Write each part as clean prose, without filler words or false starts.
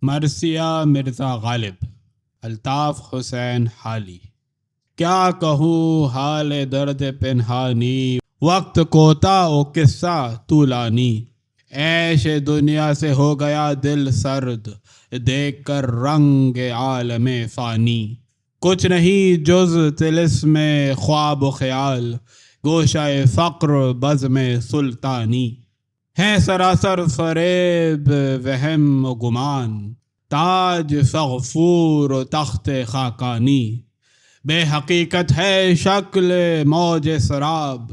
مرثیہ مرزا غالب، الطاف حسین حالی۔ کیا کہوں حال درد پنہانی، وقت کوتا و قصہ طولانی۔ عیش دنیا سے ہو گیا دل سرد، دیکھ کر رنگ عالم فانی۔ کچھ نہیں جز طلسم خواب و خیال، گوشہ فقر بزم سلطانی۔ ہے سراسر فریب وہم و گمان، تاج فغفور و تخت خاقانی۔ بے حقیقت ہے شکل موج سراب،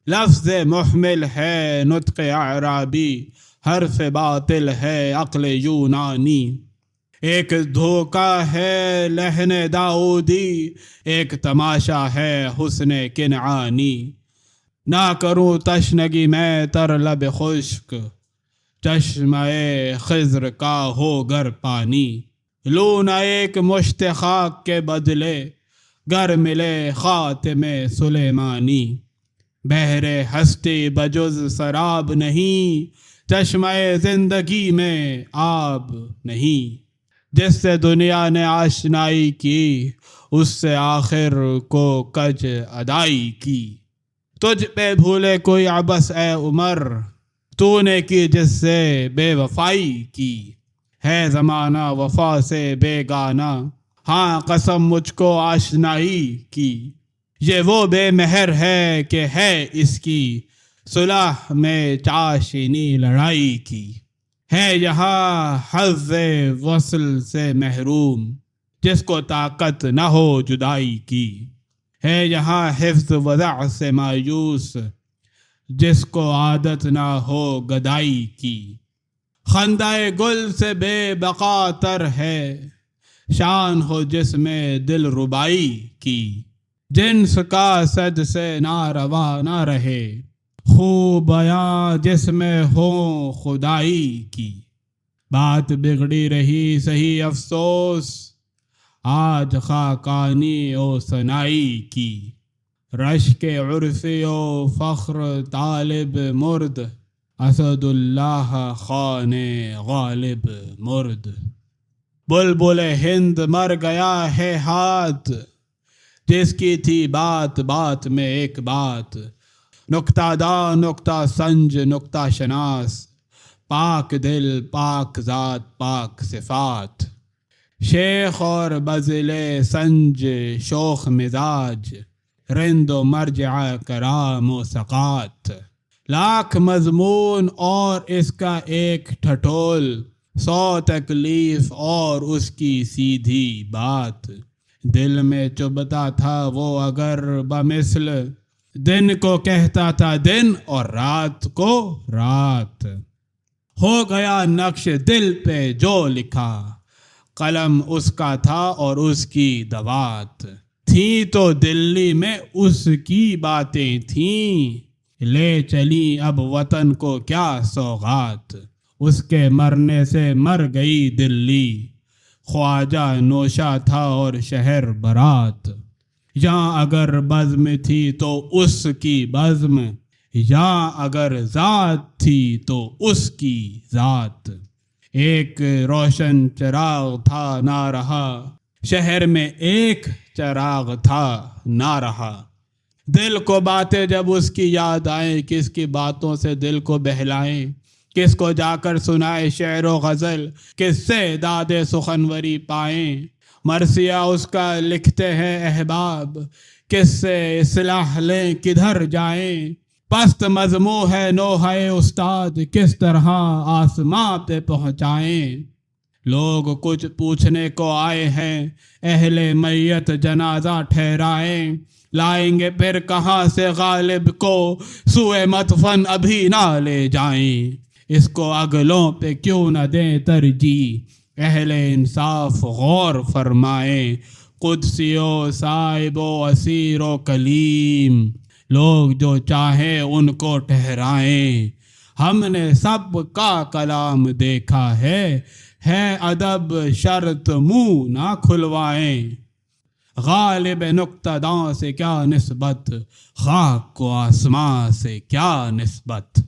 لفظ محمل ہے نطق اعرابی، حرف باطل ہے عقل یونانی۔ ایک دھوکہ ہے لحن داؤدی، ایک تماشا ہے حسن کنعانی۔ نہ کروں تشنگی میں تر لب خشک، چشمہ خضر کا ہو گر پانی۔ لوں نہ ایک مشت خاک کے بدلے، گر ملے خاتم سلیمانی۔ بحر ہستی بجز سراب نہیں، چشمہ زندگی میں آب نہیں۔ جس سے دنیا نے آشنائی کی، اس سے آخر کو کج ادائی کی۔ تجھ پہ بھولے کوئی عبث اے عمر، تو نے کی جس سے بے وفائی کی۔ ہے زمانہ وفا سے بیگانہ، ہاں قسم مجھ کو آشنائی کی۔ یہ وہ بے مہر ہے کہ ہے اس کی، صلح میں چاشنی لڑائی کی۔ ہے یہاں حظ وصل سے محروم، جس کو طاقت نہ ہو جدائی کی۔ ہے یہاں حفظ وضع سے مایوس، جس کو عادت نہ ہو گدائی کی۔ خندہ گل سے بے بقا تر ہے، شان ہو جس میں دل ربائی کی۔ جنس کا صد سے ناروا نہ رہے، خوب بیاں جس میں ہو خدائی کی۔ بات بگڑی رہی صحیح افسوس، آج خاقانی و ثنائی کی۔ رشک عرفی و فخر طالب مرد، اسد اللہ خان غالب مرد۔ بلبل ہند مر گیا ہے ہاتھ، جس کی تھی بات بات میں ایک بات۔ نکتہ داں نکتہ سنج نکتہ شناس، پاک دل پاک ذات پاک صفات۔ شیخ اور بذل سنج شوخ مزاج، رند و مرجع کرام و ثقات۔ لاکھ مضمون اور اس کا ایک ٹھٹول، 100 تکلیف اور اس کی سیدھی بات۔ دل میں چبھتا تھا وہ اگر بمثل، دن کو کہتا تھا دن اور رات کو رات۔ ہو گیا نقش دل پہ جو لکھا، قلم اس کا تھا اور اس کی دوات۔ تھیں تو دلی میں اس کی باتیں تھیں، لے چلی اب وطن کو کیا سوغات۔ اس کے مرنے سے مر گئی دلی، خواجہ نوشہ تھا اور شہر برات۔ یہاں اگر بزم تھی تو اس کی بزم، یہاں اگر ذات تھی تو اس کی ذات۔ ایک روشن چراغ تھا نہ رہا، شہر میں ایک چراغ تھا نہ رہا۔ دل کو باتیں جب اس کی یاد آئیں، کس کی باتوں سے دل کو بہلائیں۔ کس کو جا کر سنائے شعر و غزل، کس سے داد سخنوری پائیں۔ مرثیہ اس کا لکھتے ہیں احباب، کس سے اصلاح لیں کدھر جائیں۔ پست مضموں ہے نوحہ استاد، کس طرح آسماں پہ پہنچائیں۔ لوگ کچھ پوچھنے کو آئے ہیں، اہل میت جنازہ ٹھہرائیں۔ لائیں گے پھر کہاں سے غالب کو، سوئے مدفن ابھی نہ لے جائیں۔ اس کو اگلوں پہ کیوں نہ دیں ترجیح، اہل انصاف غور فرمائیں۔ قدسی و صائب و اسیر و کلیم، لوگ جو چاہیں ان کو ٹھہرائیں۔ ہم نے سب کا کلام دیکھا ہے ادب شرط منہ نہ کھلوائیں۔ غالب نکتہ داں سے کیا نسبت، خاک کو آسماں سے کیا نسبت۔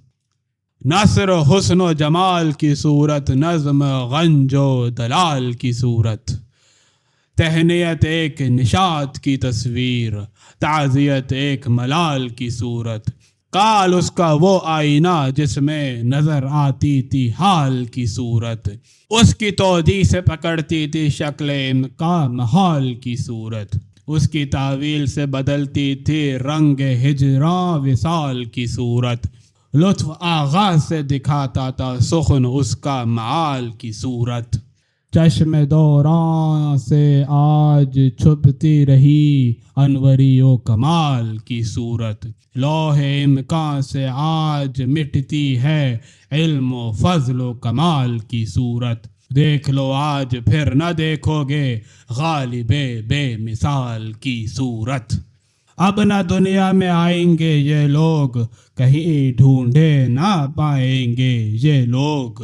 نثر حسن و جمال کی صورت، نظم غنج و دلال کی صورت، تہنیت ایک نشاط کی تصویر، تعزیت ایک ملال کی صورت، کال اس کا وہ آئینہ جس میں نظر آتی تھی حال کی صورت، اس کی تودی سے پکڑتی تھی شکل امکان محال کی صورت، اس کی تعویل سے بدلتی تھی رنگ ہجراں وصال کی صورت، لطف آغاز سے دکھاتا تھا سخن اس کا معال کی صورت، چشم دوران سے آج چھپتی رہی انوری و کمال کی صورت، لوح امکان سے آج مٹتی ہے علم و فضل و کمال کی صورت، دیکھ لو آج پھر نہ دیکھو گے غالب بے مثال کی صورت، اب نہ دنیا میں آئیں گے یہ لوگ، کہیں ڈھونڈے نہ پائیں گے یہ لوگ،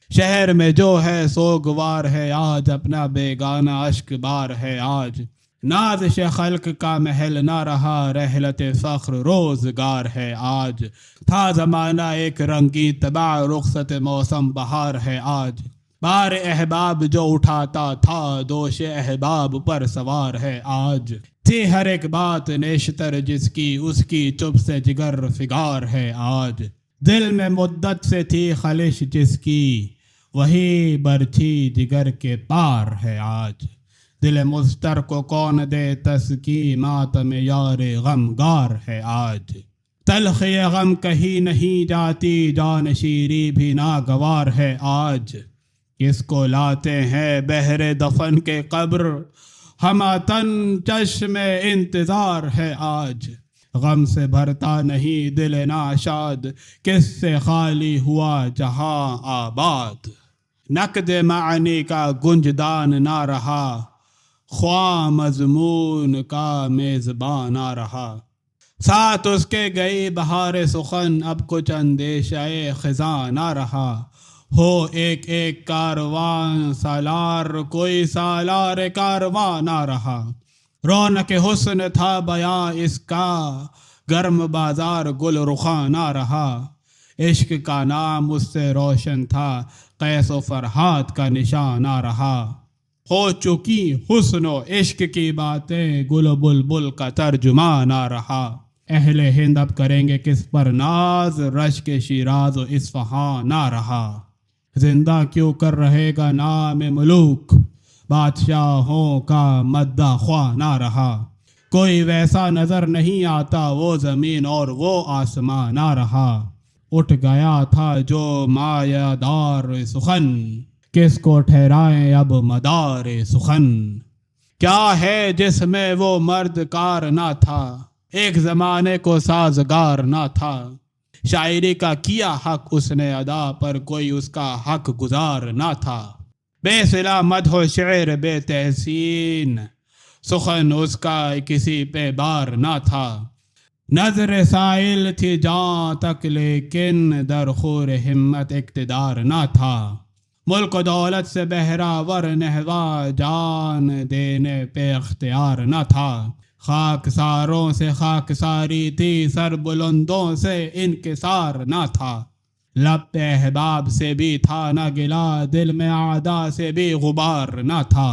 شہر میں جو ہے سوگوار ہے آج، اپنا بیگانہ اشک بار ہے آج، نازش خلق کا محل نہ رہا، رحلت فخر روزگار ہے آج، تھا زمانہ ایک رنگی طبع، رخصت موسم بہار ہے آج، بار احباب جو اٹھاتا تھا دوش احباب پر سوار ہے آج، تھی ہر ایک بات نیشتر جس کی، اس کی چپ سے جگر فگار ہے آج، دل میں مدت سے تھی خلش جس کی، وہی برچھی جگر کے پار ہے آج، دل مضطر کو کون دے تسکی، ماتم یار غمگار ہے آج، تلخی غم کہیں نہیں جاتی، جان شیری بھی ناگوار ہے آج، کس کو لاتے ہیں بہر دفن کے قبر، ہماتن چشم انتظار ہے آج، غم سے بھرتا نہیں دل ناشاد، کس سے خالی ہوا جہاں آباد، نقد معنی کا گنجدان نہ رہا، خواہ مضمون کا میزبان نہ رہا، ساتھ اس کے گئی بہار سخن، اب کچھ اندیشہ خزاں نہ رہا، ہو ایک ایک کاروان سالار، کوئی سالار کارواں نہ رہا، رونق حسن تھا بیاں اس کا، گرم بازار گل رخاں نہ رہا، عشق کا نام اس سے روشن تھا، قیس و فرحات کا نشان نہ رہا، ہو چکی حسن و عشق کی باتیں، گل و بلبل کا ترجمہ نہ رہا، اہل ہند اب کریں گے کس پر ناز، رشک شیراز و اصفہاں نہ رہا، زندہ کیوں کر رہے گا نام ملوک، بادشاہوں کا مداح خواہ نہ رہا، کوئی ویسا نظر نہیں آتا وہ زمین اور وہ آسمان نہ رہا، اٹھ گیا تھا جو مایہ دار سخن، کس کو ٹھہرائیں اب مدار سخن، کیا ہے جس میں وہ مرد کار نہ تھا، ایک زمانے کو سازگار نہ تھا، شاعری کا کیا حق اس نے ادا، پر کوئی اس کا حق گزار نہ تھا، بے صلہ مدح و شعر بے تحسین، سخن اس کا کسی پہ بار نہ تھا، نظر سائل تھی جاں تک لیکن در خور ہمت اقتدار نہ تھا، ملک و دولت سے بہراور نحوا، جان دینے پہ اختیار نہ تھا، خاک ساروں سے خاک ساری تھی، سر بلندوں سے انکسار نہ تھا، لب پہ احباب سے بھی تھا نہ گلا، دل میں اعدا سے بھی غبار نہ تھا،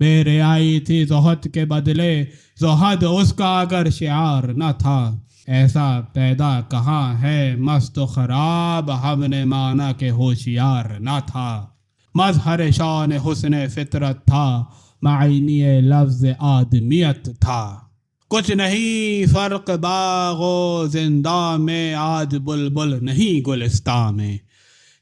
بے رعائی تھی زہد کے بدلے، زہد اس کا اگر شعار نہ تھا، ایسا پیدا کہاں ہے مست و خراب، ہم نے مانا کہ ہوشیار نہ تھا، مظہر شان حسن فطرت تھا، معنی لفظ آدمیت تھا، کچھ نہیں فرق باغ و زنداں میں، آج بلبل نہیں گلستاں میں،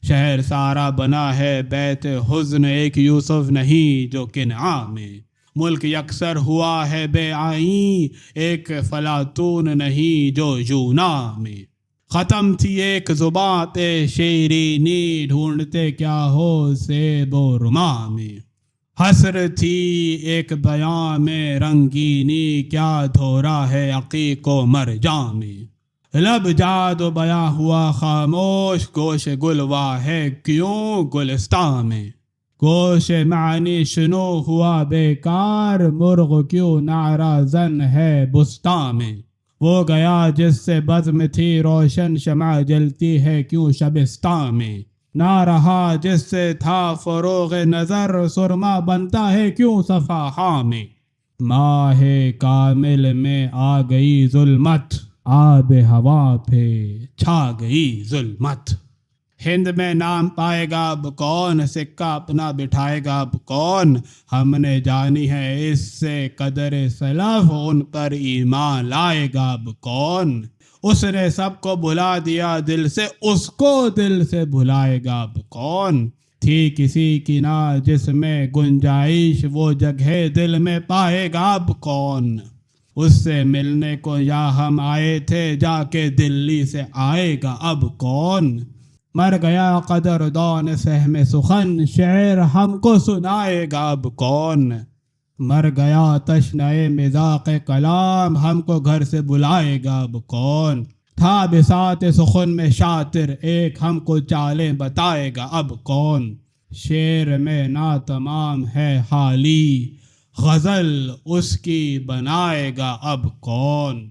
شہر سارا بنا ہے بیت حزن، ایک یوسف نہیں جو کنعان میں، ملک یکسر ہوا ہے بے آئین، ایک فلاطون نہیں جو یونان میں، ختم تھی ایک زبان تے شیرینی، ڈھونڈتے کیا ہو سیب و رماں میں، حسر تھی ایک بیاں میں رنگینی، کیا دھورا ہے عقیق و مرجاں میں، لب جاد و بیاں ہوا خاموش، گوش گلوا ہے کیوں گلستان میں، گوش معنی شنو ہوا بیکار، مرغ کیوں نعرہ زن ہے بستان میں، وہ گیا جس سے بزم تھی روشن شمع جلتی ہے کیوں شبستاں میں، نہ رہا جس سے تھا فروغ نظر سرما بنتا ہے کیوں صفحاں میں، ماہ کامل میں آ گئی ظلمت آب ہوا پہ چھا گئی ظلمت، ہند میں نام پائے گا اب کون، سکہ اپنا بٹھائے گا اب کون، ہم نے جانی ہے اس سے قدر سلف ان پر ایمان لائے گا اب کون، اس نے سب کو بھلا دیا دل سے اس کو دل سے بھلائے گا اب کون، تھی کسی کی نہ جس میں گنجائش وہ جگہ دل میں پائے گا اب کون، اس سے ملنے کو یا ہم آئے تھے جا کے دلی سے آئے گا اب کون، مر گیا قدر دان سہم سخن شعر ہم کو سنائے گا اب کون، مر گیا تشنہ مذاق کلام ہم کو گھر سے بلائے گا اب کون، تھا بساط سخن میں شاطر ایک ہم کو چالیں بتائے گا اب کون، شعر میں ناتمام ہے حالی غزل اس کی بنائے گا اب کون۔